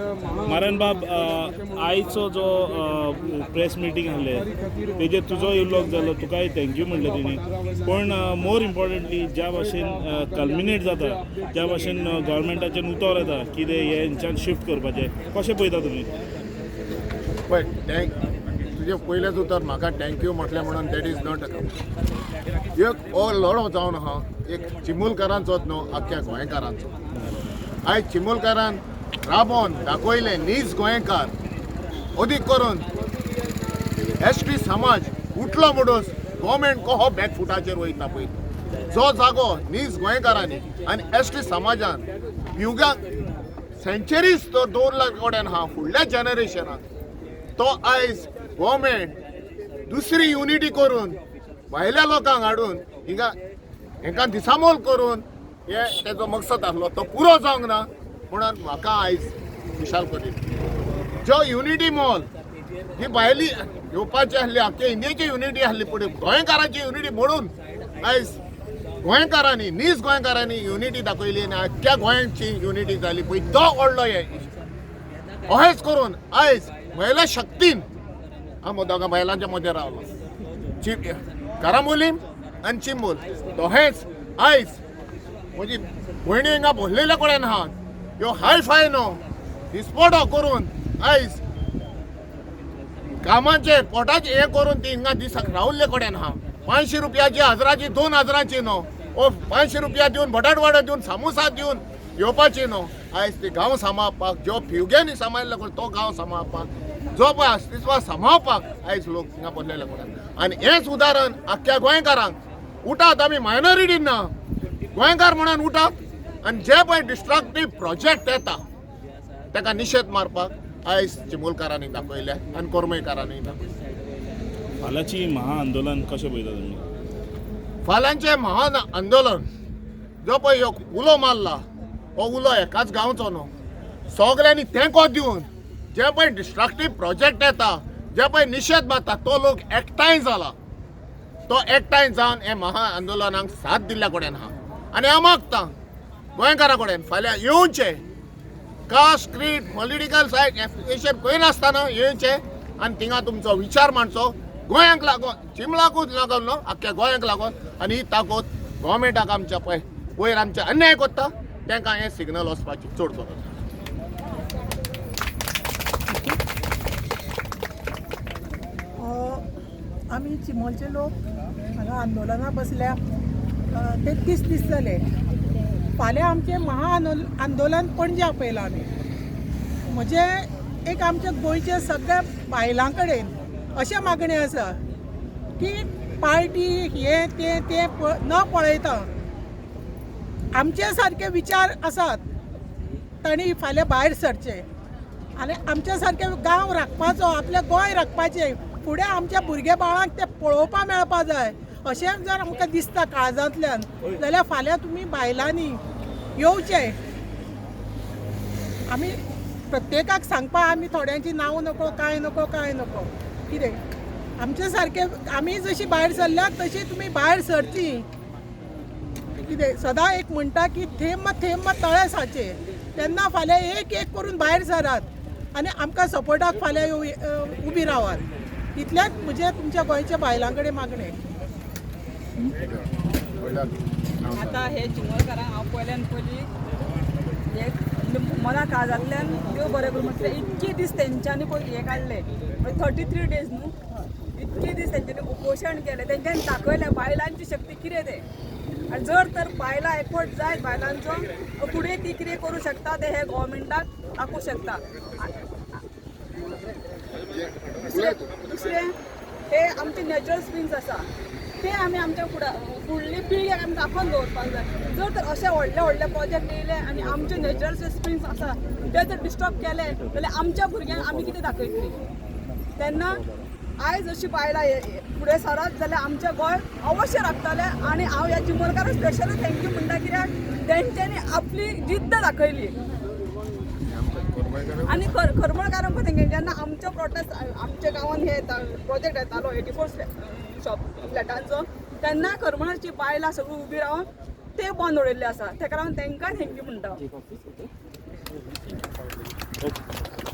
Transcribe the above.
मारन बाब आयचो जो प्रेस मिटींग आहले तेजेर तुजो उलोवप जालो, तुकाय थँक्यू म्हणलें तेणी. पण मोर इम्पॉर्टंटली ज्या भाशेन कल्मिनेट जाता, ज्या भाशेन गव्हर्मेंटाचेर उतर येता कितें हेंच्यान शिफ्ट करपाचें, कशें पळयता तुमी? पळय, तुजें पयलेंच उतर म्हाका थँक्यू म्हटलें म्हणून दॅट इज नॉट एक हो लढो जावन आहा एक चिमूलकारांचोच न्हू, आख्ख्या गोंयकारांचो. आयज चिमूलकारान राबोवन दाखयलें नीज गोंयकार अदीक करून एसटी समाज उठलो म्हणून गव्हर्मेंट कहो बॅकफुटाचेर वयता पळय. जो जागो नीज गोंयकारांनी आनी एसटी समाजान युगाक सेंचुरीज तो दवरला कडेन आहा फुडल्या जनरेशनाक, तो आयज गव्हर्मेंट दुसरी युनिटी करून भायल्या लोकांक हाडून हांकां दिसामोल करून हे तेजो मकसद आसलो तो पुरो जावंक ना म्हणून म्हाका आयज खुशाल करी. जो युनिटी मॉल ही भायली येवपाची आसली, आख्ख्या इंडियेची युनिटी आसली, पूण गोंयकारांची युनिटी म्हणून आयज गोंयकारांनी नीज गोंयकारांनी युनिटी दाखयली आनी आख्ख्या गोंयांची युनिटी जाली पळय. तो व्हडलो हे अहेंच करून आयज महिला शक्तीन हांव दोगां बायलांच्या मदें रावलो. कारामोलीम आनी चिंबोल दोहेंच आयज म्हजी भयणी हिंगा भरलेल्या कडेन आहात. ह्यो हाय फाय न्हू दिसपट करून आयज कामाचेर पोटाचें हें करून ती हिंगा दिसाक रावल्ले कडेन आहा. 500 रुपयाची हजराची 2000 न्हू, ओ 500 रुपया दिवन बटाटवाडो दिवन सामोसा दिवन येवपाची न्हू. आयज ते गांव सांबाळपाक जो फ्युग्यांनी सांबाळिल्लो कोण तो गांव सांबाळपाक जो पळय अस्तित्व सांबाळपाक आयज लोक हिंगा बसलेले कडेन. आनी हेंच उदाहरण आख्ख्या गोंयकारांक उठात, आमी मायनॉरिटी ना गोंयकार म्हणून उठात आनी जे पळय डिस्ट्रक्टीव प्रोजेक्ट येता ताका निशेध मारपाक आयज चिमूलकारांनी दाखयल्या आनी कोरमेकारांनी दाखयल्या. फाल्यांची महाआंदोलन कशें पळयता तुमी? फाल्यांचें महान आंदोलन जो पळय ह्यो उलो मारला हो उलो एकाच गांवचो न्हू, सगल्यांनी तेंको दिवन जे पळय डिस्ट्रक्टीव प्रोजेक्ट येता, जे पळय निशेध मारता तो लोक एकठांय जाला. तो एकठांय जावन हे महाआंदोलनाक साथ दिल्ल्या कडेन आहा. आनी हांव मागतां गोंयकारां कडेन फाल्यां येवचें, caste creed political said affiliation खंय नासतना येवचें आनी थिंगा तुमचो विचार मांडचो गोंयांक लागून, चिमलाकूच लागून न्हू आख्ख्या गोंयांक लागून. आनी ही ताकद गव्हर्मेंटाक आमच्या पळय वयर आमचे अन्याय करता तांकां हें सिग्नल वचपाची चड गरज. आमी चिमोलचे लोक हांगा आंदोलनाक बसल्या 33 दीस जाले. फाल्यां आमचें आंदोलन पणजे आपयलां आमी. म्हजे एक आमच्या गोंयच्या सगळ्या बायलां कडेन अशें मागणें आसा की पार्टी हे ते न पळयता आमचे सारके विचार आसात तांणी फाल्यां भायर सरचे आनी आमच्या सारके गांव राखपाचो, आपलें गोंय राखपाचें. फुडें आमच्या भुरगे बाळांक ते पळोवपा मेळपा जाय अशें जर आमकां दिसता काळजांतल्यान जाल्यार फाल्यां तुमी बायलांनी येवचें. आमी प्रत्येकाक सांगपा आमी थोड्यांची नांव नको, कांय नको कितें आमचे सारके आमी जशी भायर सरल्यात तशी तुमी भायर सरची. कितें सदां एक म्हणटा की थेंब थेंब तळे साचे, तेन्ना फाल्यां एक एक करून भायर सरात आनी आमकां सपोर्टाक फाल्यां उबी रावात. इतलेंच म्हजें तुमच्या गोंयच्या बायलां कडेन मागणें. आतां हे चिमोलकारांक हांव पयल्यान पयलीं हे मना काळजांतल्यान देव बरें करूं म्हटलें. इतके दीस तेंच्यांनी पळय हे काडले 33 डेज न्हू, इतके दीस तेंच्यांनी उपोशण केलें. तेंच्यांनी दाखयलें बायलांची शक्ती कितें तें. आनी जर तर बायलां एकवट जायत बायलांचो फुडें ती कितें करूं शकता ते हे गव्हर्मेंटाक दाखोवंक शकता. दुसरें हे आमचे नॅचरल स्प्रिंग्स आसा ते आमी आमच्या फुडले पिळग्याक आमी दाखोवन दवरपाक जाय. जर तर अशे व्हडले प्रोजेक्ट येयले आनी आमचे नॅचरल स्प्रिंग्स आसा ते जर डिस्टर्ब केले जाल्यार आमच्या भुरग्यांक आमी कितें दाखयतली. तेन्ना आयज अशी बायलां फुडें सरत जाल्यार आमचें गोंय अवश्य राखतलें. आनी हांव ह्या चिमोलकारांक स्पेशली थँक्यू म्हणटा कित्याक तेंच्यांनी आपली जिद्द दाखयली. आनी करमळकारांक पळय जेन्ना आमचो प्रोटेस्ट आमच्या गांवांत हे प्रोजेक्ट येतालो 84 फ्लॅटांचो तेन्ना करमळाची बायलां सगळीं उबी रावन ते बंद उडयल्ले आसा. तेका लागून तांकां थँक्यू म्हणटा. ओके